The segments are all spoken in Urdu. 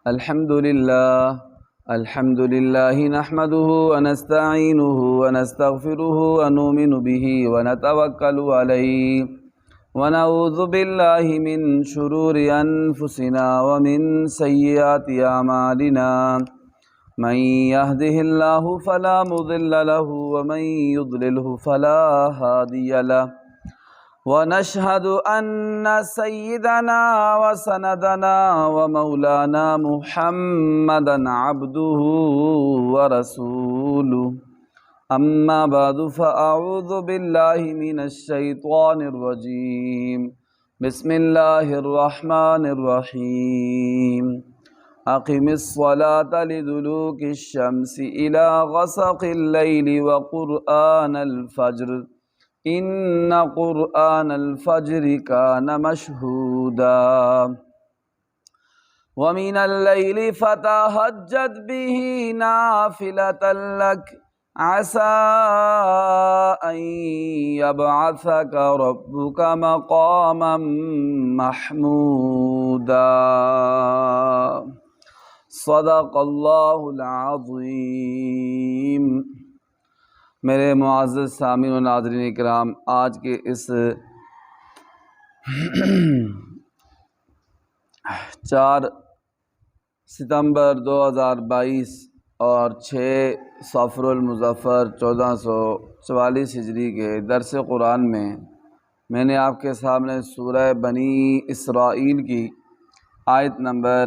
الحمد للہ نحمده ونستعینه ونستغفره ونؤمن به ونتوکل علیہ ونعوذ باللہ من شرور انفسنا ومن سیئات اعمالنا من يهده الله فلا مضل له ومن يضلله فلا هادي له ونشهد أن سيدنا وسندنا ومولانا محمدا عبده ورسوله أما بعد فأعوذ بالله من الشيطان الرجيم بسم الله الرحمن الرحيم أقم الصلاة لدلوك الشمس إلى غسق الليل وقرآن الفجر إن قرآن الفجر كان مشهودا ومن الليل فتهجد به نافلة لك عسى أن يبعثك ربك مقاما محمودا صدق اللہ العظیم۔ میرے معزز سامعین و ناظرین اکرام، آج کے اس 4 ستمبر 2022 اور 6 صفر المظفر 1444 ہجری کے درس قرآن میں نے آپ کے سامنے سورہ بنی اسرائیل کی آیت نمبر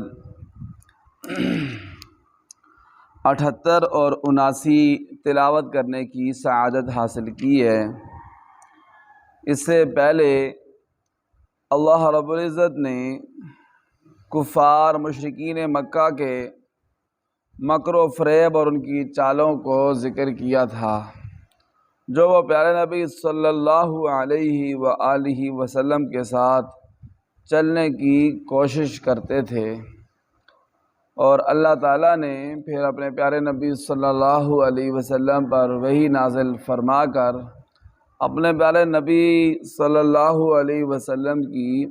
78 اور 79 تلاوت کرنے کی سعادت حاصل کی ہے۔ اس سے پہلے اللہ رب العزت نے کفار مشرکین مکہ کے مکر و فریب اور ان کی چالوں کو ذکر کیا تھا، جو وہ پیارے نبی صلی اللہ علیہ وآلہ وسلم کے ساتھ چلنے کی کوشش کرتے تھے، اور اللہ تعالیٰ نے پھر اپنے پیارے نبی صلی اللہ علیہ وسلم پر وحی نازل فرما کر اپنے پیارے نبی صلی اللہ علیہ وسلم کی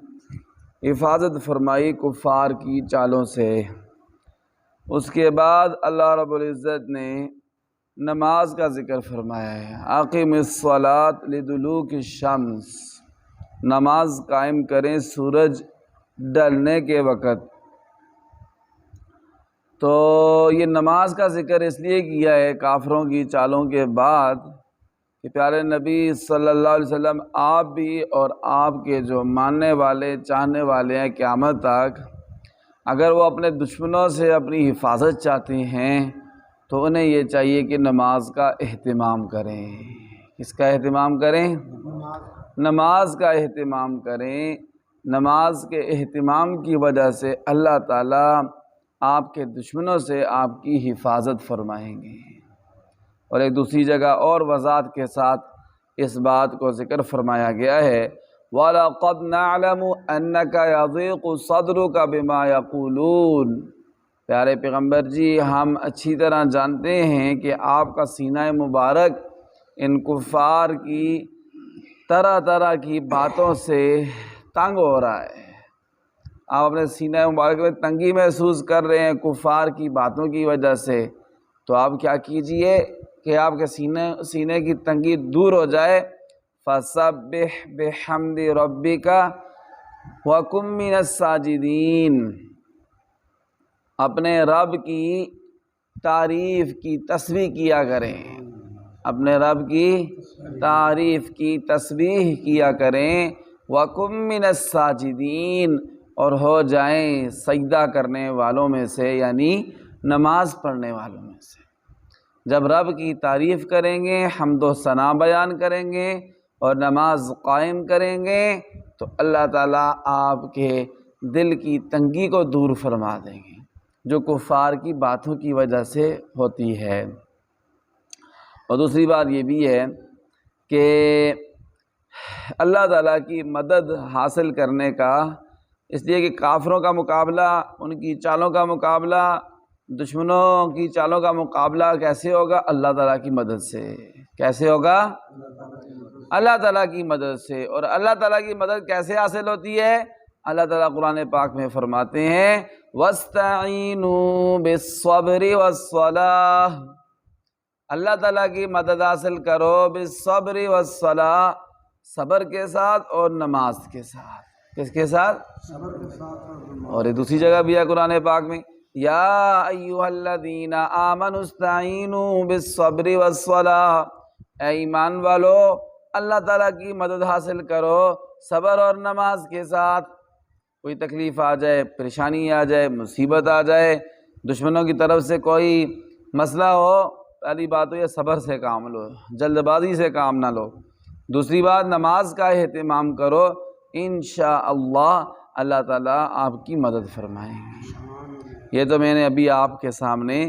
حفاظت فرمائی کفار کی چالوں سے۔ اس کے بعد اللہ رب العزت نے نماز کا ذکر فرمایا ہے۔ اقم الصلاۃ لدلوک الشمس، نماز قائم کریں سورج ڈھلنے کے وقت۔ تو یہ نماز کا ذکر اس لیے کیا ہے کافروں کی چالوں کے بعد کہ پیارے نبی صلی اللہ علیہ وسلم آپ بھی اور آپ کے جو ماننے والے چاہنے والے ہیں قیامت تک، اگر وہ اپنے دشمنوں سے اپنی حفاظت چاہتے ہیں تو انہیں یہ چاہیے کہ نماز کا اہتمام کریں۔ کس کا اہتمام کریں؟ نماز کا اہتمام کریں۔ نماز کے اہتمام کی وجہ سے اللہ تعالیٰ آپ کے دشمنوں سے آپ کی حفاظت فرمائیں گے۔ اور ایک دوسری جگہ اور وضاحت کے ساتھ اس بات کو ذکر فرمایا گیا ہے، وَلَقَدْ نَعْلَمُ أَنَّكَ يَضِيقُ صَدْرُكَ بِمَا يَقُولُونَ، پیارے پیغمبر جی ہم اچھی طرح جانتے ہیں کہ آپ کا سینہ مبارک ان کفار کی طرح طرح کی باتوں سے تنگ ہو رہا ہے۔ آپ اپنے سینہ مبارک میں تنگی محسوس کر رہے ہیں کفار کی باتوں کی وجہ سے، تو آپ کیا کیجئے کہ آپ کے سینے کی تنگی دور ہو جائے۔ فَسَبِّحْ بِحَمْدِ رَبِّكَ وَكُن مِّنَ السَّاجِدِينَ، اپنے رب کی تعریف کی تسبیح کیا کریں، اپنے رب کی تعریف کی تسبیح کیا کریں۔ وَكُن مِّنَ السَّاجِدِينَ، اور ہو جائیں سجدہ کرنے والوں میں سے، یعنی نماز پڑھنے والوں میں سے۔ جب رب کی تعریف کریں گے، حمد و ثنا بیان کریں گے اور نماز قائم کریں گے تو اللہ تعالیٰ آپ کے دل کی تنگی کو دور فرما دیں گے، جو کفار کی باتوں کی وجہ سے ہوتی ہے۔ اور دوسری بات یہ بھی ہے کہ اللہ تعالیٰ کی مدد حاصل کرنے کا، اس لیے کہ کافروں کا مقابلہ، ان کی چالوں کا مقابلہ، دشمنوں کی چالوں کا مقابلہ کیسے ہوگا؟ اللہ تعالیٰ کی مدد سے۔ کیسے ہوگا؟ اللہ تعالیٰ کی مدد سے۔ اور اللہ تعالیٰ کی مدد کیسے حاصل ہوتی ہے؟ اللہ تعالیٰ قرآن پاک میں فرماتے ہیں وَاسْتَعِینُوا بِالصَّبْرِ وَالصَّلَاةِ، اللہ تعالیٰ کی مدد حاصل کرو بالصبر والصلاۃ، صبر کے ساتھ اور نماز کے ساتھ۔ کس کے ساتھ؟ صبر کے ساتھ۔ اور یہ دوسری جگہ بھی ہے قرآن پاک میں، یا ایھا الذین آمنوا استعینوا بالصبر والصلاۃ، اے ایمان والو اللہ تعالیٰ کی مدد حاصل کرو صبر اور نماز کے ساتھ۔ کوئی تکلیف آ جائے، پریشانی آ جائے، مصیبت آ جائے، دشمنوں کی طرف سے کوئی مسئلہ ہو، پہلی بات تو یہ صبر سے کام لو، جلد بازی سے کام نہ لو۔ دوسری بات نماز کا اہتمام کرو، انشاءاللہ اللہ تعالیٰ آپ کی مدد فرمائیں گے۔ یہ تو میں نے ابھی آپ کے سامنے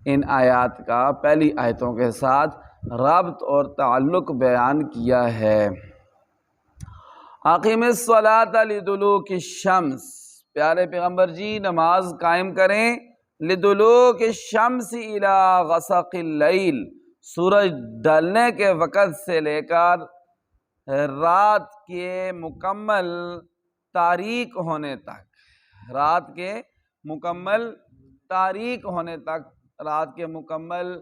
ان آیات کا پہلی آیتوں کے ساتھ ربط اور تعلق بیان کیا ہے۔ اقیم الصلاۃ لدلوک الشمس، پیارے پیغمبر جی نماز قائم کریں لدلوک الشمس الی غسق اللیل، سورج ڈھلنے کے وقت سے لے کر رات کے مکمل تاریک ہونے تک، رات کے مکمل تاریک ہونے تک، رات کے مکمل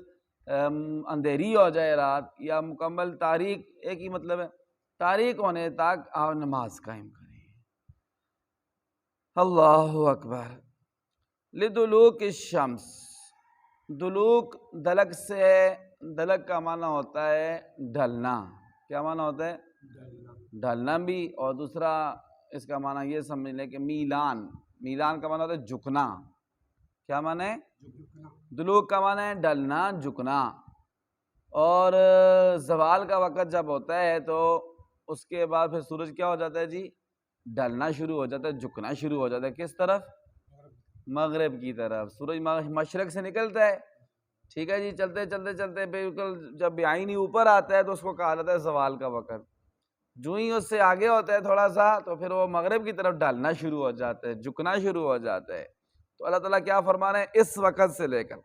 اندھیری ہو جائے رات، یا مکمل تاریک، ایک ہی مطلب ہے، تاریک ہونے تک آپ نماز قائم کریں۔ اللہ اکبر۔ لدلوک الشمس، دلوک دلک سے، دلک کا معنی ہوتا ہے ڈھلنا، کیا معنی ہوتا ہے؟ ڈھلنا بھی، اور دوسرا اس کا معنی یہ سمجھ لیں کہ میلان، میلان کا معنی ہوتا ہے جھکنا۔ کیا معنی ہے؟ دلوک کا معنی ہے ڈھلنا، جھکنا۔ اور زوال کا وقت جب ہوتا ہے تو اس کے بعد پھر سورج کیا ہو جاتا ہے جی؟ ڈھلنا شروع ہو جاتا ہے، جھکنا شروع ہو جاتا ہے۔ کس طرف؟ مغرب کی طرف۔ سورج مشرق سے نکلتا ہے، ٹھیک ہے جی، چلتے چلتے چلتے بالکل جب بعینی اوپر آتا ہے تو اس کو کہا جاتا ہے زوال کا وقت۔ جو ہی اس سے آگے ہوتا ہے تھوڑا سا تو پھر وہ مغرب کی طرف ڈھلنا شروع ہو جاتا ہے، جھکنا شروع ہو جاتا ہے۔ تو اللہ تعالیٰ کیا فرما رہے ہیں؟ اس وقت سے لے کر،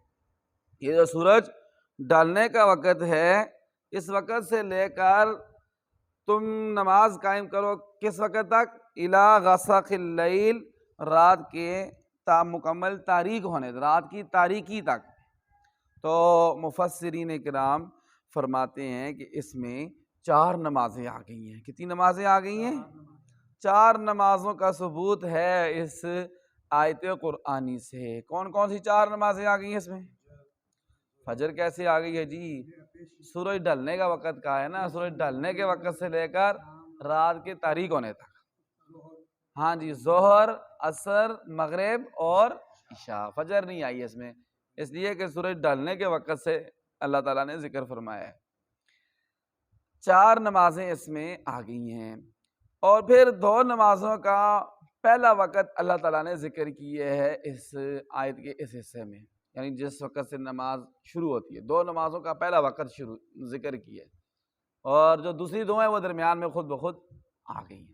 یہ جو سورج ڈھلنے کا وقت ہے، اس وقت سے لے کر تم نماز قائم کرو، کس وقت تک؟ الی غسق اللیل، رات کے مکمل تاریک ہونے، رات کی تاریکی تک۔ تو مفسرین کرام فرماتے ہیں کہ اس میں 4 نمازیں آ گئی ہیں۔ کتنی نمازیں آ گئی ہیں؟ 4 نمازوں کا ثبوت ہے اس آیت قرآنی سے۔ کون کون سی 4 نمازیں آ گئی ہیں اس میں؟ فجر کیسے آ گئی ہے جی؟ سورج ڈھلنے کا وقت کہا ہے نا، سورج ڈھلنے کے وقت سے لے کر رات کے تاریک ہونے تک۔ ہاں جی، ظہر، عصر، مغرب اور عشاء۔ فجر نہیں آئی اس میں، اس لیے کہ سورج ڈھلنے کے وقت سے اللہ تعالیٰ نے ذکر فرمایا ہے۔ 4 نمازیں اس میں آ گئی ہیں، اور پھر 2 نمازوں کا پہلا وقت اللہ تعالیٰ نے ذکر کیے ہے اس آیت کے اس حصے میں، یعنی جس وقت سے نماز شروع ہوتی ہے 2 نمازوں کا پہلا وقت ذکر کیا ہے، اور جو دوسری 2 ہیں وہ درمیان میں خود بخود آ گئی ہیں۔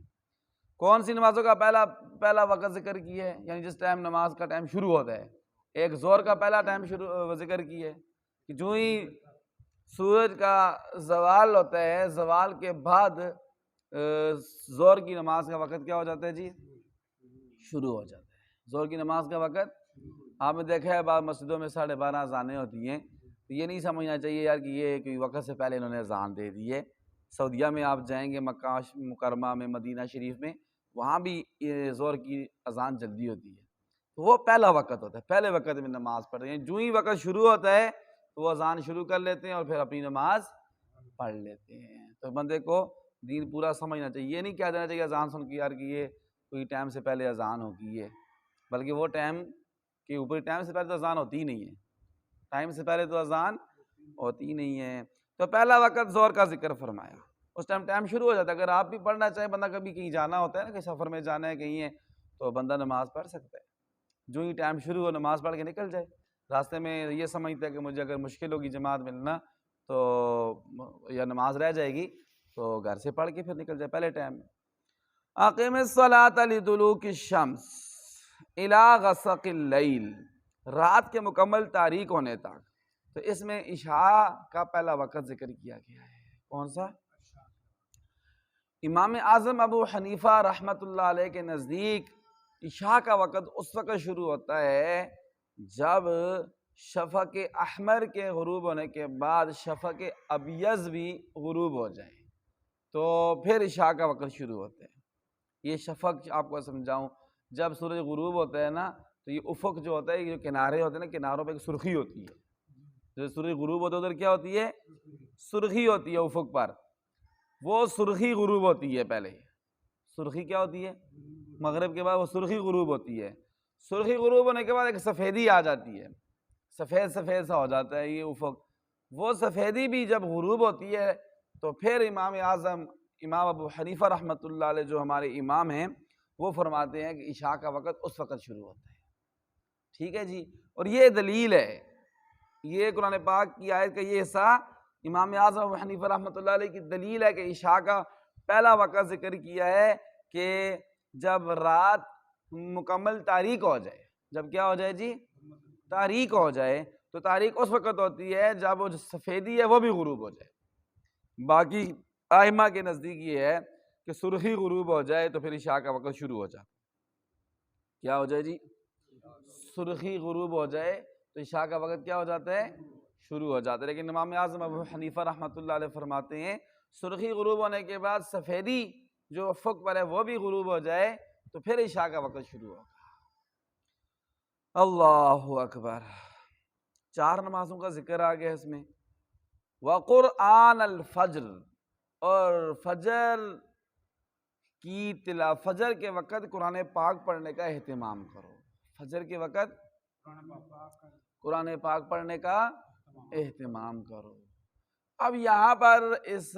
کون سی نمازوں کا پہلا وقت ذکر کیا ہے؟ یعنی جس ٹائم نماز کا ٹائم شروع ہوتا ہے، ایک ظہر کا پہلا ٹائم ذکر کیا ہے کہ جو ہی سورج کا زوال ہوتا ہے، زوال کے بعد ظہر کی نماز کا وقت کیا ہو جاتا ہے جی؟ شروع ہو جاتا ہے۔ ظہر کی نماز کا وقت آپ نے دیکھا ہے بعض مسجدوں میں 12:30 اذانیں ہوتی ہیں، تو یہ نہیں سمجھنا چاہیے یار کہ یہ کوئی وقت سے پہلے انہوں نے اذان دے دی ہے۔ سعودیہ میں آپ جائیں گے، مکہ مکرمہ میں، مدینہ شریف میں، وہاں بھی یہ ظہر کی اذان جلدی ہوتی ہے، تو وہ پہلا وقت ہوتا ہے، پہلے وقت میں نماز پڑھ رہے ہیں۔ جو ہی وقت شروع ہوتا ہے تو وہ اذان شروع کر لیتے ہیں اور پھر اپنی نماز پڑھ لیتے ہیں۔ تو بندے کو دین پورا سمجھنا چاہیے، یہ نہیں کہہ دینا چاہیے اذان سن کے یار کہ یہ کوئی ٹائم سے پہلے اذان ہوگی ہے، بلکہ وہ ٹائم کے اوپر ٹائم سے پہلے تو اذان ہوتی ہی نہیں ہے، ٹائم سے پہلے تو اذان ہوتی ہی نہیں ہے۔ تو پہلا وقت ظہر کا ذکر فرمایا، اس ٹائم شروع ہو جاتا ہے۔ اگر آپ بھی پڑھنا چاہیں، بندہ کبھی کہیں جانا ہوتا ہے نا، کہ سفر میں جانا ہے کہیں ہے، تو بندہ نماز پڑھ سکتا ہے، جو ہی ٹائم شروع ہو نماز پڑھ کے نکل جائے۔ راستے میں یہ سمجھتا ہے کہ مجھے اگر مشکل ہوگی جماعت ملنا تو یا نماز رہ جائے گی، تو گھر سے پڑھ کے پھر نکل جائے پہلے ٹائم میں۔ اقیم الصلاۃ لدلوک الشمس الی غسق اللیل، رات کے مکمل تاریک ہونے تک۔ تو اس میں عشاء کا پہلا وقت ذکر کیا گیا ہے۔ کون سا؟ امام اعظم ابو حنیفہ رحمۃ اللہ علیہ کے نزدیک عشاء کا وقت اس وقت شروع ہوتا ہے جب شفق احمر کے غروب ہونے کے بعد شفق ابیض بھی غروب ہو جائے تو پھر عشاء کا وقت شروع ہوتا ہے۔ یہ شفق آپ کو سمجھاؤں، جب سورج غروب ہوتا ہے نا تو یہ افق جو ہوتا ہے، یہ جو کنارے ہوتے ہیں نا، کناروں پہ ایک سرخی ہوتی ہے۔ جو سورج غروب ہوتا ہے ادھر کیا ہوتی ہے؟ سرخی ہوتی ہے افق پر، وہ سرخی غروب ہوتی ہے۔ پہلے سرخی کیا ہوتی ہے؟ مغرب کے بعد وہ سرخی غروب ہوتی ہے۔ سرخی غروب ہونے کے بعد ایک سفیدی آ جاتی ہے، سفید سفید سا ہو جاتا ہے یہ افق۔ وہ سفیدی بھی جب غروب ہوتی ہے تو پھر امام اعظم امام ابو حنیفہ رحمۃ اللہ علیہ جو ہمارے امام ہیں وہ فرماتے ہیں کہ عشاء کا وقت اس وقت شروع ہوتا ہے۔ ٹھیک ہے جی، اور یہ دلیل ہے، یہ قرآن پاک کی آیت کا یہ حصہ امام اعظم ابو حنیفہ رحمۃ اللہ علیہ کی دلیل ہے کہ عشاء کا پہلا وقت ذکر کیا ہے کہ جب رات مکمل تاریک ہو جائے۔ جب کیا ہو جائے جی؟ تاریک ہو جائے۔ تو تاریک اس وقت ہوتی ہے جب وہ جو سفیدی ہے وہ بھی غروب ہو جائے۔ باقی ائمہ کے نزدیک یہ ہے کہ سرخی غروب ہو جائے تو پھر عشاء کا وقت شروع ہو جائے۔ کیا ہو جائے جی؟ سرخی غروب ہو جائے تو عشاء کا وقت کیا ہو جاتا ہے؟ شروع ہو جاتا ہے۔ لیکن امام اعظم ابو حنیفہ رحمۃ اللہ علیہ فرماتے ہیں سرخی غروب ہونے کے بعد سفیدی جو افق پر ہے وہ بھی غروب ہو جائے تو پھر عشاء کا وقت شروع ہوگا۔ اللہ اکبر۔ 4 نمازوں کا ذکر آ گیا اس میں۔ وقرآن الفجر، اور فجر کے وقت قرآن پاک پڑھنے کا اہتمام کرو۔ فجر کے وقت قرآن پاک پڑھنے کا اہتمام کرو۔ اب یہاں پر اس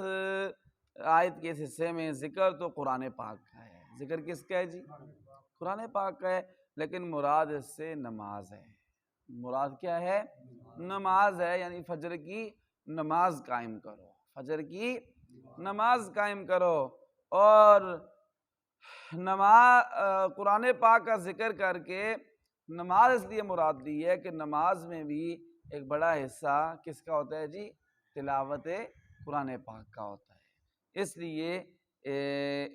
آیت کے اس حصے میں ذکر تو قرآن پاک کا ہے۔ ذکر کس کا ہے جی؟ قرآن پاک کا ہے، لیکن مراد اس سے نماز ہے۔ مراد کیا ہے؟ نماز ہے، یعنی فجر کی نماز قائم کرو، فجر کی نماز قائم کرو۔ اور قرآن پاک کا ذکر کر کے نماز اس لیے مراد دی ہے کہ نماز میں بھی ایک بڑا حصہ کس کا ہوتا ہے جی؟ تلاوت قرآن پاک کا ہوتا ہے، اس لیے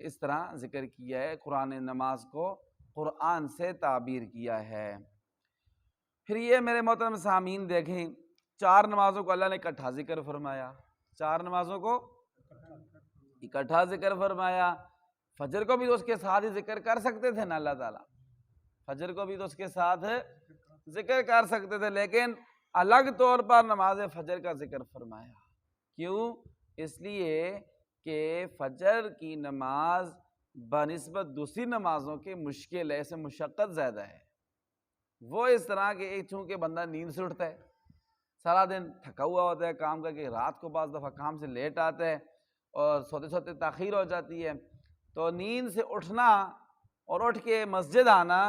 اس طرح ذکر کیا ہے، قرآن نماز کو قرآن سے تعبیر کیا ہے۔ پھر یہ میرے محترم سامعین دیکھیں، 4 نمازوں کو اللہ نے اکٹھا ذکر فرمایا، 4 نمازوں کو اکٹھا ذکر فرمایا۔ فجر کو بھی تو اس کے ساتھ ہی ذکر کر سکتے تھے نا اللہ تعالیٰ، فجر کو بھی تو اس کے ساتھ ذکر کر سکتے تھے، لیکن الگ طور پر نماز فجر کا ذکر فرمایا۔ کیوں؟ اس لیے کہ فجر کی نماز بنسبت دوسری نمازوں کے مشکل ہے، اس میں مشقت زیادہ ہے۔ وہ اس طرح کہ چونکہ بندہ نیند سے اٹھتا ہے، سارا دن تھکا ہوا ہوتا ہے کام کر کے، رات کو بعض دفعہ کام سے لیٹ آتا ہے اور سوتے سوتے تاخیر ہو جاتی ہے، تو نیند سے اٹھنا اور اٹھ کے مسجد آنا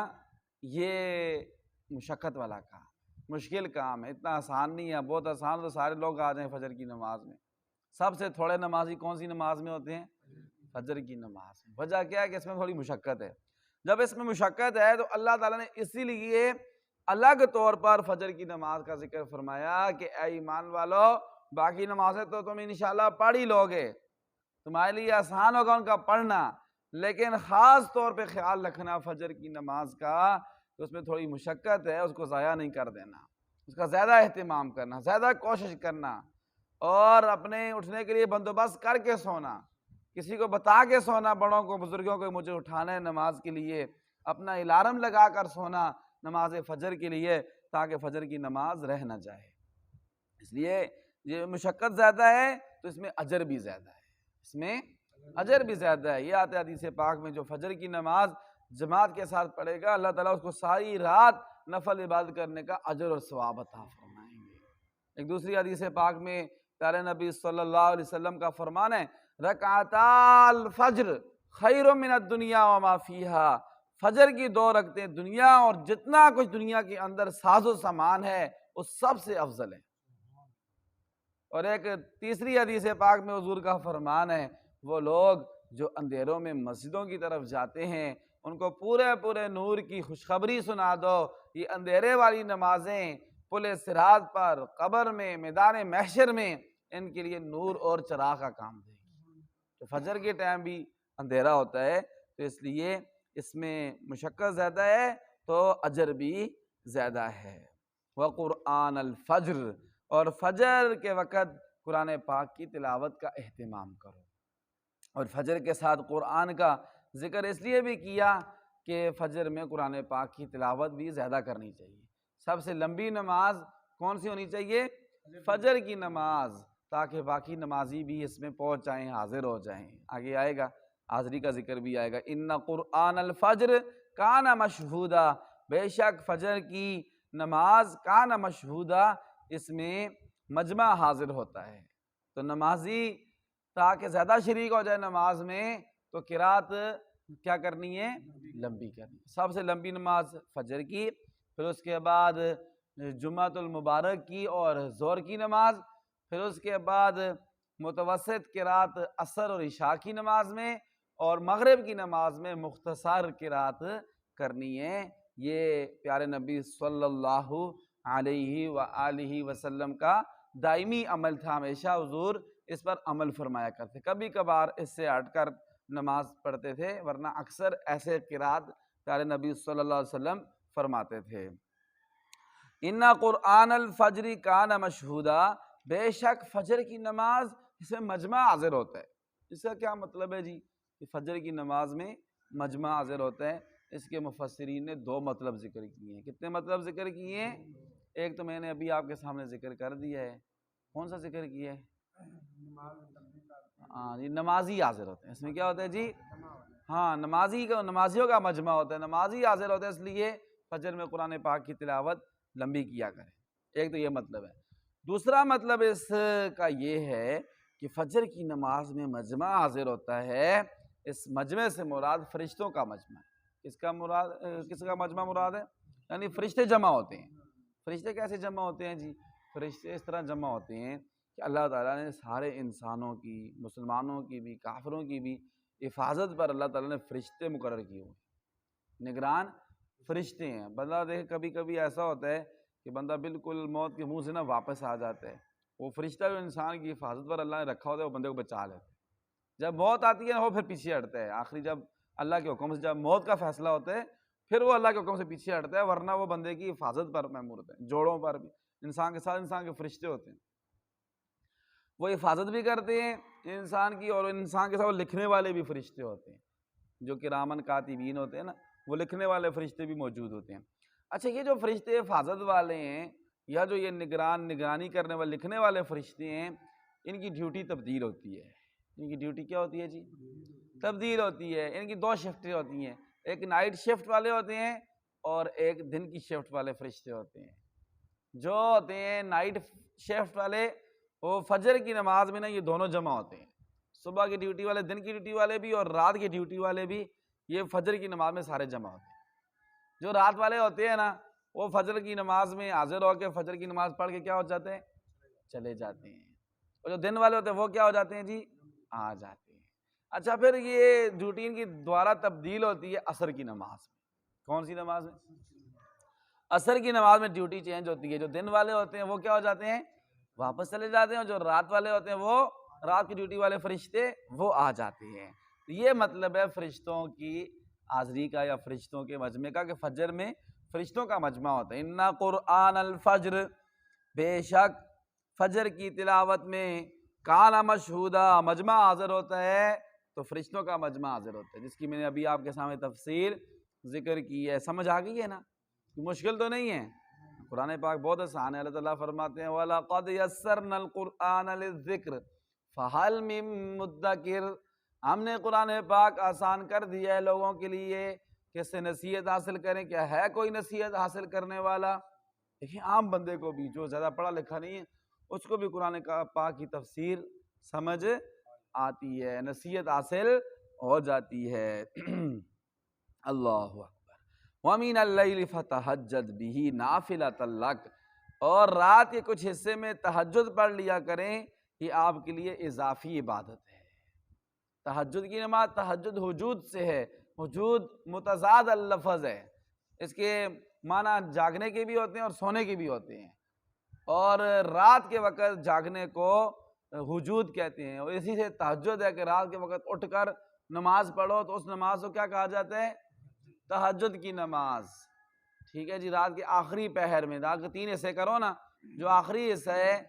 یہ مشقت والا کام، مشکل کام ہے، اتنا آسان نہیں ہے۔ بہت آسان تو سارے لوگ آ جائیں فجر کی نماز میں۔ سب سے تھوڑے نمازی کون سی نماز میں ہوتے ہیں؟ فجر کی نماز میں۔ وجہ کیا ہے کہ اس میں تھوڑی مشقت ہے۔ جب اس میں مشقت ہے تو اللہ تعالیٰ نے اسی لیے الگ طور پر فجر کی نماز کا ذکر فرمایا کہ اے ایمان والو، باقی نمازیں تو تم انشاءاللہ پڑھ ہی لوگے، تمہارے لیے آسان ہوگا ان کا پڑھنا، لیکن خاص طور پہ خیال رکھنا فجر کی نماز کا کہ اس میں تھوڑی مشقت ہے، اس کو ضائع نہیں کر دینا، اس کا زیادہ اہتمام کرنا، زیادہ کوشش کرنا، اور اپنے اٹھنے کے لیے بندوبست کر کے سونا، کسی کو بتا کے سونا، بڑوں کو بزرگوں کو مجھے اٹھانا ہے نماز کے لیے، اپنا الارم لگا کر سونا نماز فجر کے لیے تاکہ فجر کی نماز رہ نہ جائے۔ اس لیے یہ مشقت زیادہ ہے تو اس میں اجر بھی زیادہ ہے، اس میں اجر بھی زیادہ ہے۔ یہ آتا ہے حدیث پاک میں جو فجر کی نماز جماعت کے ساتھ پڑھے گا اللہ تعالیٰ اس کو ساری رات نفل عبادت کرنے کا اجر اور ثواب عطا فرمائیں گے۔ ایک دوسری حدیث پاک میں پیارے نبی صلی اللہ علیہ وسلم کا فرمان ہے، رکعتا الفجر خیر من الدنیا وما فیہا، فجر کی 2 رکعتیں دنیا اور جتنا کچھ دنیا کے اندر ساز و سامان ہے وہ سب سے افضل ہے۔ اور ایک تیسری حدیث پاک میں حضور کا فرمان ہے، وہ لوگ جو اندھیروں میں مسجدوں کی طرف جاتے ہیں ان کو پورے نور کی خوشخبری سنا دو، یہ اندھیرے والی نمازیں پل صراط پر، قبر میں، میدان محشر میں ان کے لیے نور اور چراغ کا کام دے گی۔ تو فجر کے ٹائم بھی اندھیرا ہوتا ہے، تو اس لیے اس میں مشقت زیادہ ہے تو اجر بھی زیادہ ہے۔ وقرآن الفجر، اور فجر کے وقت قرآن پاک کی تلاوت کا اہتمام کرو۔ اور فجر کے ساتھ قرآن کا ذکر اس لیے بھی کیا کہ فجر میں قرآن پاک کی تلاوت بھی زیادہ کرنی چاہیے۔ سب سے لمبی نماز کون سی ہونی چاہیے؟ فجر کی نماز، تاکہ باقی نمازی بھی اس میں پہنچ جائیں، حاضر ہو جائیں۔ آگے آئے گا، حاضری کا ذکر بھی آئے گا۔ ان قرآن الفجر کان مشہودا، بے شک فجر کی نماز کان مشہودا، اس میں مجمع حاضر ہوتا ہے۔ تو نمازی تاکہ زیادہ شریک ہو جائے نماز میں تو قرات کیا کرنی ہے؟ لمبی کرنی ہے۔ سب سے لمبی نماز فجر کی، پھر اس کے بعد جمعۃ المبارک کی اور ظہر کی نماز، پھر اس کے بعد متوسط قرات عصر اور عشاء کی نماز میں، اور مغرب کی نماز میں مختصر قرات کرنی ہے۔ یہ پیارے نبی صلی اللہ علیہ وآلہ وسلم کا دائمی عمل تھا، ہمیشہ حضور اس پر عمل فرمایا کرتے، کبھی کبھار اس سے ہٹ کر نماز پڑھتے تھے، ورنہ اکثر ایسے قرات پیارے نبی صلی اللہ علیہ وسلم فرماتے تھے۔ ان قرآن الفجر کان مشہودا، بے شک فجر کی نماز اس میں مجمع حاضر ہوتا ہے۔ اس کا کیا مطلب ہے جی؟ کہ فجر کی نماز میں مجمع حاضر ہوتا ہے۔ اس کے مفسرین نے دو مطلب ذکر کیے ہیں۔ کتنے مطلب ذکر کیے ہیں؟ ایک تو میں نے ابھی آپ کے سامنے ذکر کر دیا ہے، کون سا ذکر کیا ہے؟ ہاں جی، نمازی حاضر ہوتے ہیں۔ اس میں کیا ہوتا ہے جی؟ ہاں، نمازیوں کا مجمع ہوتا ہے، نمازی حاضر ہوتے ہیں، اس لیے فجر میں قرآن پاک کی تلاوت لمبی کیا کریں۔ ایک تو یہ مطلب ہے۔ دوسرا مطلب اس کا یہ ہے کہ فجر کی نماز میں مجمع حاضر ہوتا ہے، اس مجمع سے مراد فرشتوں کا مجمع ہے۔ کس کا مجمع مراد ہے؟ یعنی فرشتے جمع ہوتے ہیں۔ فرشتے کیسے جمع ہوتے ہیں جی؟ فرشتے اس طرح جمع ہوتے ہیں کہ اللہ تعالیٰ نے سارے انسانوں کی، مسلمانوں کی بھی، کافروں کی بھی حفاظت پر اللہ تعالیٰ نے فرشتے مقرر کیے ہوئے، نگران فرشتے ہیں۔ بندہ دیکھے کبھی کبھی ایسا ہوتا ہے کہ بندہ بالکل موت کے منہ سے نہ واپس آ جاتا ہے، وہ فرشتہ جو انسان کی حفاظت پر اللہ نے رکھا ہوتا ہے وہ بندے کو بچا لیتا ہے۔ جب موت آتی ہے وہ پھر پیچھے ہٹتا ہے، آخری جب اللہ کے حکم سے جب موت کا فیصلہ ہوتا ہے پھر وہ اللہ کے حکم سے پیچھے ہٹتا ہے، ورنہ وہ بندے کی حفاظت پر مأمور ہوتا ہے۔ جوڑوں پر بھی انسان کے ساتھ انسان کے فرشتے ہوتے ہیں، وہ حفاظت بھی کرتے ہیں انسان کی، اور انسان کے ساتھ وہ لکھنے والے بھی فرشتے ہوتے ہیں، جو کرامن کاتبین ہوتے ہیں نا، وہ لکھنے والے فرشتے بھی موجود ہوتے ہیں۔ اچھا، یہ جو فرشتے حفاظت والے ہیں یا جو یہ نگرانی کرنے والے لکھنے والے فرشتے ہیں، ان کی ڈیوٹی تبدیل ہوتی ہے۔ ان کی ڈیوٹی کیا ہوتی ہے جی؟ تبدیل ہوتی ہے۔ ان کی دو شفٹیں ہوتی ہیں، ایک نائٹ شفٹ والے ہوتے ہیں اور ایک دن کی شفٹ والے فرشتے ہوتے ہیں۔ جو ہوتے ہیں نائٹ شفٹ والے، وہ فجر کی نماز میں نا یہ دونوں جمع ہوتے ہیں، صبح کی ڈیوٹی والے، دن کی ڈیوٹی والے بھی، اور رات کی ڈیوٹی والے بھی، یہ فجر کی نماز میں سارے جمع ہوتے ہیں۔ جو رات والے ہوتے ہیں نا، وہ فجر کی نماز میں حاضر ہو کے فجر کی نماز پڑھ کے کیا ہو جاتے ہیں؟ چلے جاتے ہیں۔ اور جو دن والے ہوتے ہیں وہ کیا ہو جاتے ہیں جی؟ آ جاتے ہیں۔ اچھا، پھر یہ ڈیوٹی ان کی دوبارہ تبدیل ہوتی ہے عصر کی نماز میں۔ کون سی نماز میں؟ عصر کی نماز میں ڈیوٹی چینج ہوتی ہے۔ جو دن والے ہوتے ہیں وہ کیا ہو جاتے ہیں؟ واپس چلے جاتے ہیں، اور جو رات والے ہوتے ہیں وہ رات کی ڈیوٹی والے فرشتے وہ آ جاتے ہیں۔ یہ مطلب ہے فرشتوں کی حاضری کا یا فرشتوں کے مجمع کا، کہ فجر میں فرشتوں کا مجمع ہوتا ہے۔ ان قرآن الفجر، بے شک فجر کی تلاوت میں کان مشہودا، مجمع حاضر ہوتا ہے، تو فرشتوں کا مجمع حاضر ہوتا ہے، جس کی میں نے ابھی آپ کے سامنے تفسیر ذکر کی ہے۔ سمجھ آ گئی ہے نا؟ مشکل تو نہیں ہے، قرآن پاک بہت آسان ہے۔ اللہ تعالیٰ فرماتے ہیں وَلَقَدْ يَسَّرْنَا الْقُرْآنَ لِلذِّكْرِ فَهَلْ مِن مُدَّكِرٍ، ہم نے قرآن پاک آسان کر دیا ہے لوگوں کے لیے کہ اس سے نصیحت حاصل کریں، کیا ہے کوئی نصیحت حاصل کرنے والا؟ دیکھیں، عام بندے کو بھی جو زیادہ پڑھا لکھا نہیں ہے اس کو بھی قرآن پاک کی تفسیر سمجھ آتی ہے، نصیحت حاصل ہو جاتی ہے۔ اللہ اکبر۔ وَمِنَ اللَّيْلِ فَتَہَجَّدْ بِهِ نَافِلَةً لَكَ، اور رات کے کچھ حصے میں تہجد پڑھ لیا کریں، یہ آپ کے لیے اضافی عبادت ہے۔ تہجد کی نماز، تہجد حجود سے ہے، حجود متضاد اللفظ ہے، اس کے معنی جاگنے کے بھی ہوتے ہیں اور سونے کے بھی ہوتے ہیں، اور رات کے وقت جاگنے کو حجود کہتے ہیں، اور اسی سے تہجد ہے کہ رات کے وقت اٹھ کر نماز پڑھو، تو اس نماز کو کیا کہا جاتا ہے؟ تہجد کی نماز، ٹھیک ہے جی، رات کے آخری پہر میں، رات کے 3 حصے کرو نا، جو آخری حصہ ہے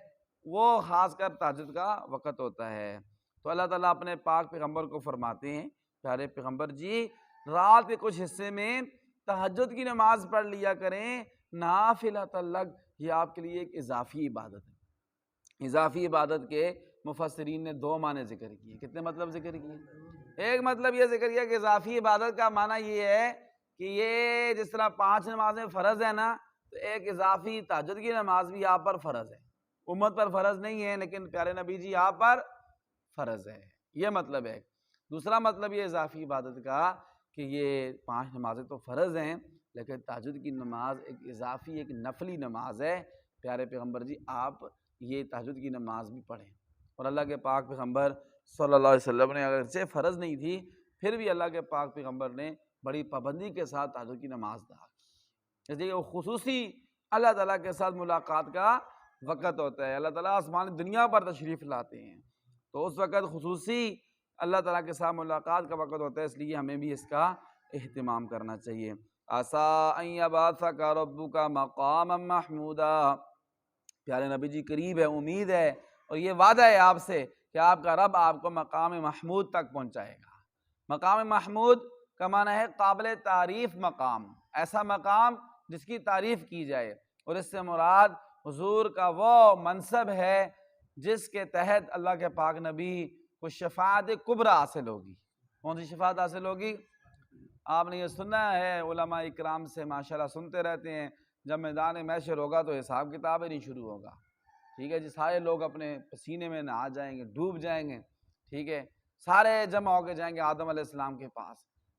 وہ خاص کر تہجد کا وقت ہوتا ہے۔ تو اللہ تعالیٰ اپنے پاک پیغمبر کو فرماتے ہیں، پیارے پیغمبر جی رات کے کچھ حصے میں تہجد کی نماز پڑھ لیا کریں، نافلۃ لک، یہ آپ کے لیے ایک اضافی عبادت ہے۔ اضافی عبادت کے مفسرین نے 2 معنی ذکر کیے۔ کتنے مطلب ذکر کیے؟ ایک مطلب یہ ذکر کیا کہ اضافی عبادت کا معنی یہ ہے کہ یہ جس طرح 5 نمازیں فرض ہیں نا، تو ایک اضافی تہجد کی نماز بھی آپ پر فرض ہے، امت پر فرض نہیں ہے لیکن پیارے نبی جی آپ پر فرض ہے، یہ مطلب ہے۔ دوسرا مطلب یہ اضافی عبادت کا کہ یہ 5 نمازیں تو فرض ہیں لیکن تہجد کی نماز ایک اضافی، ایک نفلی نماز ہے، پیارے پیغمبر جی آپ یہ تہجد کی نماز بھی پڑھیں۔ اور اللہ کے پاک پیغمبر صلی اللہ علیہ وسلم نے اگرچہ فرض نہیں تھی پھر بھی اللہ کے پاک پیغمبر نے بڑی پابندی کے ساتھ تہجد کی نماز ادا کی، اس لیے وہ خصوصی اللہ تعالیٰ کے ساتھ ملاقات کا وقت ہوتا ہے۔ اللہ تعالیٰ آسمان دنیا پر تشریف لاتے ہیں تو اس وقت خصوصی اللہ تعالیٰ کے ساتھ ملاقات کا وقت ہوتا ہے، اس لیے ہمیں بھی اس کا اہتمام کرنا چاہیے۔ عَسَىٰ أَن يَبْعَثَكَ رَبُّكَ مَقَامًا مَحْمُودًا، پیارے نبی جی قریب ہے، امید ہے اور یہ وعدہ ہے آپ سے کہ آپ کا رب آپ کو مقام محمود تک پہنچائے گا۔ مقام محمود کا معنی ہے قابل تعریف مقام، ایسا مقام جس کی تعریف کی جائے، اور اس سے مراد حضور کا وہ منصب ہے جس کے تحت اللہ کے پاک نبی کو شفاعت کبریٰ حاصل ہوگی۔ کون سی شفاعت حاصل ہوگی؟ آپ نے یہ سنا ہے، علماء اکرام سے ماشاءاللہ سنتے رہتے ہیں، جب میدان محشر ہوگا تو حساب کتاب ہی نہیں شروع ہوگا، ٹھیک ہے جی، سارے لوگ اپنے پسینے میں نہا جائیں گے، ڈوب جائیں گے، ٹھیک ہے، سارے جمع ہو کے جائیں گے آدم علیہ السلام کے پاس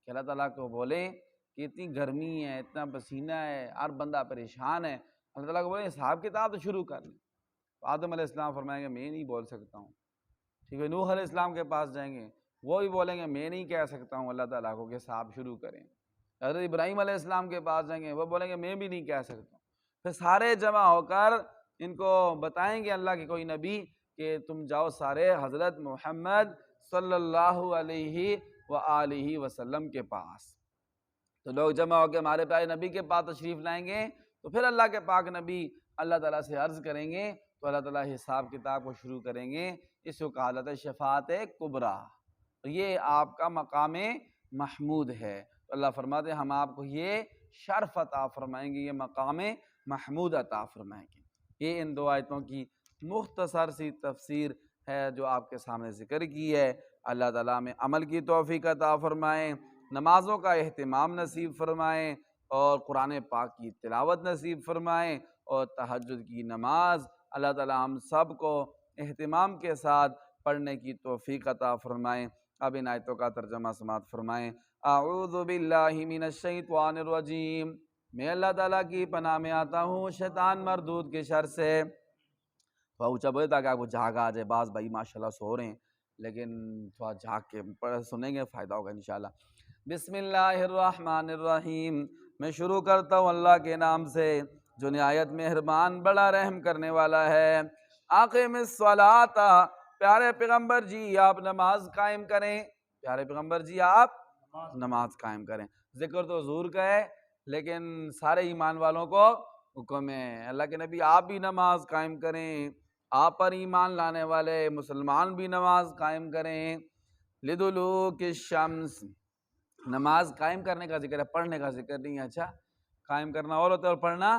کہ اللہ تعالیٰ کو بولیں کہ اتنی گرمی ہے، اتنا پسینہ ہے، ہر بندہ پریشان ہے، اللہ تعالیٰ کو بولیں حساب کتاب تو شروع کر لیں۔ تو آدم علیہ السلام فرمائیں گے میں نہیں بول سکتا ہوں، ٹھیک ہے، نوح علیہ السلام کے پاس جائیں گے، وہ بھی بولیں گے میں نہیں کہہ سکتا ہوں اللہ تعالیٰ کو کہ حساب شروع کریں۔ حضرت ابراہیم علیہ السلام کے پاس جائیں گے، وہ بولیں گے میں بھی نہیں کہہ سکتا ہوں۔ پھر سارے جمع ہو کر ان کو بتائیں گے اللہ کے کوئی نبی کہ تم جاؤ سارے حضرت محمد صلی اللہ علیہ وآلہ وسلم کے پاس۔ تو لوگ جمع ہو کے ہمارے پیارے نبی کے پاس تشریف لائیں گے، تو پھر اللہ کے پاک نبی اللہ تعالیٰ سے عرض کریں گے تو اللہ تعالیٰ حساب کتاب کو شروع کریں گے۔ اس کو کہا جاتا ہے شفاعت کبریٰ، یہ آپ کا مقام محمود ہے۔ تو اللہ فرماتے ہیں ہم آپ کو یہ شرف عطا فرمائیں گے، یہ مقام محمود عطا فرمائیں گے۔ یہ ان 2 آیتوں کی مختصر سی تفسیر ہے جو آپ کے سامنے ذکر کی ہے۔ اللہ تعالیٰ میں عمل کی توفیق عطا فرمائیں، نمازوں کا اہتمام نصیب فرمائیں، اور قرآن پاک کی تلاوت نصیب فرمائیں، اور تہجد کی نماز اللہ تعالیٰ ہم سب کو اہتمام کے ساتھ پڑھنے کی توفیق عطا فرمائیں۔ اب ان آیتوں کا ترجمہ سماعت فرمائیں۔ اعوذ باللہ من الشیطان الرجیم، میں اللہ تعالیٰ کی پناہ میں آتا ہوں شیطان مردود کے شر سے۔ تھوڑا اونچا بولے تاکہ آپ کو جھاگ آ جائے، بعض بھائی ماشاءاللہ سو رہے ہیں لیکن تھوڑا جھاگ کے سنیں گے فائدہ ہوگا انشاءاللہ۔ بسم اللہ الرحمن الرحیم، میں شروع کرتا ہوں اللہ کے نام سے جو نہایت مہربان بڑا رحم کرنے والا ہے۔ اقیم الصلاۃ، پیارے پیغمبر جی آپ نماز قائم کریں، پیارے پیغمبر جی آپ نماز قائم کریں۔ ذکر تو حضور کا ہے لیکن سارے ایمان والوں کو حکم ہے، اللہ کے نبی آپ بھی نماز قائم کریں، آپ پر ایمان لانے والے مسلمان بھی نماز قائم کریں۔ لدلوک الشمس، نماز قائم کرنے کا ذکر ہے، پڑھنے کا ذکر نہیں ہے۔ اچھا، قائم کرنا اور ہوتا ہے اور پڑھنا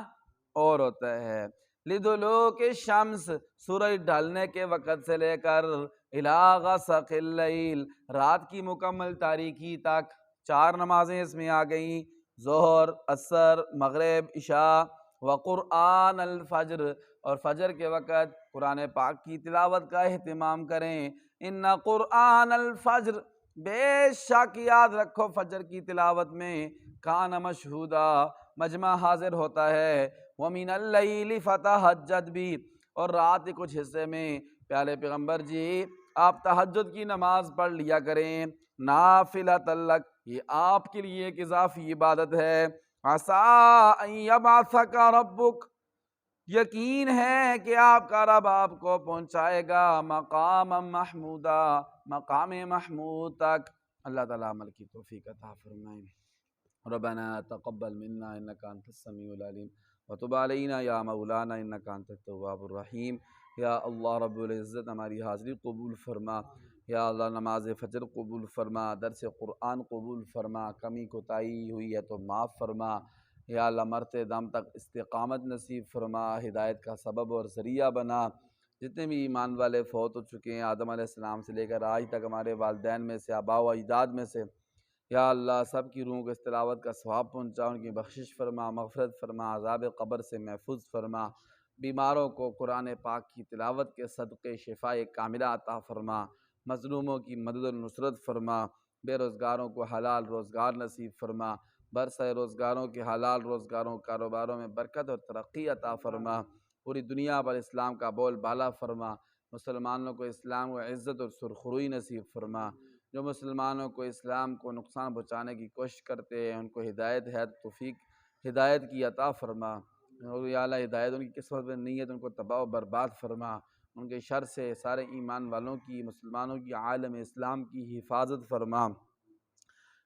اور ہوتا ہے۔ لدلوک الشمس، سورج ڈھلنے کے وقت سے لے کر الی غسق اللیل، رات کی مکمل تاریکی تک 4 نمازیں اس میں آ گئیں، ظہر، عصر، مغرب، عشاء، وقرآن الفجر، اور فجر کے وقت قرآن پاک کی تلاوت کا اہتمام کریں۔ ان قرآن الفجر، بے شک یاد رکھو فجر کی تلاوت میں کان مشہودا، مجمع حاضر ہوتا ہے۔ ومن اللیل فتہجد بھی، اور رات کے کچھ حصے میں پیارے پیغمبر جی آپ تہجد کی نماز پڑھ لیا کریں، نافلۃ لک، یہ آپ کے لیے ایک اضافی عبادت ہے۔ عسیٰ ان یبعثک ربک، یقین ہے کہ آپ کا رب آپ کو پہنچائے گا مقام محمودا، مقام محمود تک۔ اللہ تعالیٰ عمل کی توفیق عطا فرمائے۔ ربنا تقبل منا انك انت السميع العليم وتب علينا يا مولانا انك انت التواب الرحیم۔ یا اللہ رب العزت ہماری حاضری قبول فرما، یا اللہ نماز فجر قبول فرما، درس قرآن قبول فرما، کمی کوتاہی ہوئی ہے تو معاف فرما، یا اللہ مرتے دم تک استقامت نصیب فرما، ہدایت کا سبب اور ذریعہ بنا۔ جتنے بھی ایمان والے فوت ہو چکے ہیں آدم علیہ السلام سے لے کر آج تک، ہمارے والدین میں سے، آباء و اجداد میں سے، یا اللہ سب کی روحوں کو اس تلاوت کا ثواب پہنچا، ان کی بخشش فرما، مغفرت فرما، عذاب قبر سے محفوظ فرما، بیماروں کو قرآن پاک کی تلاوت کے صدقے شفاء کاملہ عطا فرما، مظلوموں کی مدد و نصرت فرما، بے روزگاروں کو حلال روزگار نصیب فرما، برسر روزگاروں کے حلال روزگاروں کاروباروں میں برکت اور ترقی عطا فرما، پوری دنیا پر اسلام کا بول بالا فرما، مسلمانوں کو اسلام و عزت اور سرخروئی نصیب فرما، جو مسلمانوں کو اسلام کو نقصان پہنچانے کی کوشش کرتے ہیں ان کو ہدایت ہے توفیق ہدایت کی عطا فرما، اور یا اللہ ہدایت ان کی قسمت میں نہیں ہے تو ان کو تباہ و برباد فرما، ان کے شر سے سارے ایمان والوں کی، مسلمانوں کی، عالم اسلام کی حفاظت فرما۔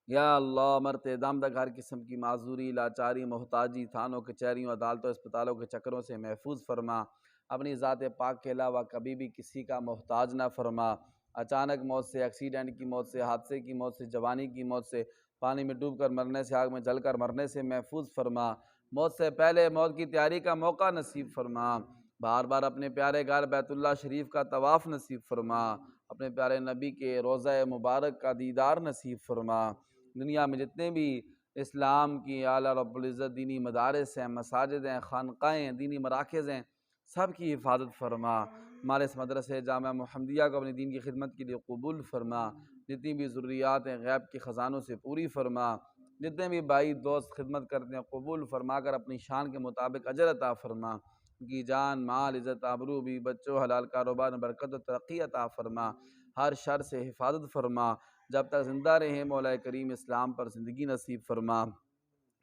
یا اللہ مرتے دم تک ہر قسم کی معذوری، لاچاری، محتاجی، تھانوں کچہریوں، عدالتوں، اسپتالوں کے چکروں سے محفوظ فرما، اپنی ذات پاک کے علاوہ کبھی بھی کسی کا محتاج نہ فرما، اچانک موت سے، ایکسیڈنٹ کی موت سے، حادثے کی موت سے، جوانی کی موت سے، پانی میں ڈوب کر مرنے سے، آگ میں جل کر مرنے سے محفوظ فرما، موت سے پہلے موت کی تیاری کا موقع نصیب فرما، بار بار اپنے پیارے گھر بیت اللہ شریف کا طواف نصیب فرما، اپنے پیارے نبی کے روضہ مبارک کا دیدار نصیب فرما، دنیا میں جتنے بھی اسلام کی اعلیٰ رب العزت دینی مدارس ہیں، مساجد ہیں، خانقاہیں ہیں، دینی مراکز ہیں، سب کی حفاظت فرما، ہمارے اس مدرسہ جامعہ محمدیہ کو اپنی دین کی خدمت کے لیے قبول فرما، جتنی بھی ضروریات ہیں غیب کے خزانوں سے پوری فرما، جتنے بھی بھائی دوست خدمت کرتے ہیں قبول فرما کر اپنی شان کے مطابق اجر عطا فرما، ان کی جان مال عزت آبرو بھی بچوں حلال کاروبار میں برکت و ترقی عطا فرما، ہر شر سے حفاظت فرما، جب تک زندہ رہیں مولا کریم اسلام پر زندگی نصیب فرما،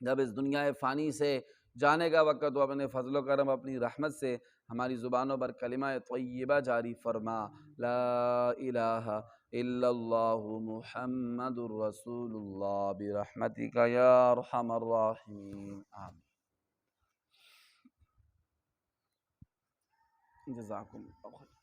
جب اس دنیا فانی سے جانے کا وقت ہو اپنے فضل و کرم اپنی رحمت سے ہماری زبانوں پر کلمہ طیبہ جاری فرما، لا الہ الا اللہ محمد الرسول اللہ برحمتک یا ارحم الراحمین آمین۔ جزاکم اللہ خیر۔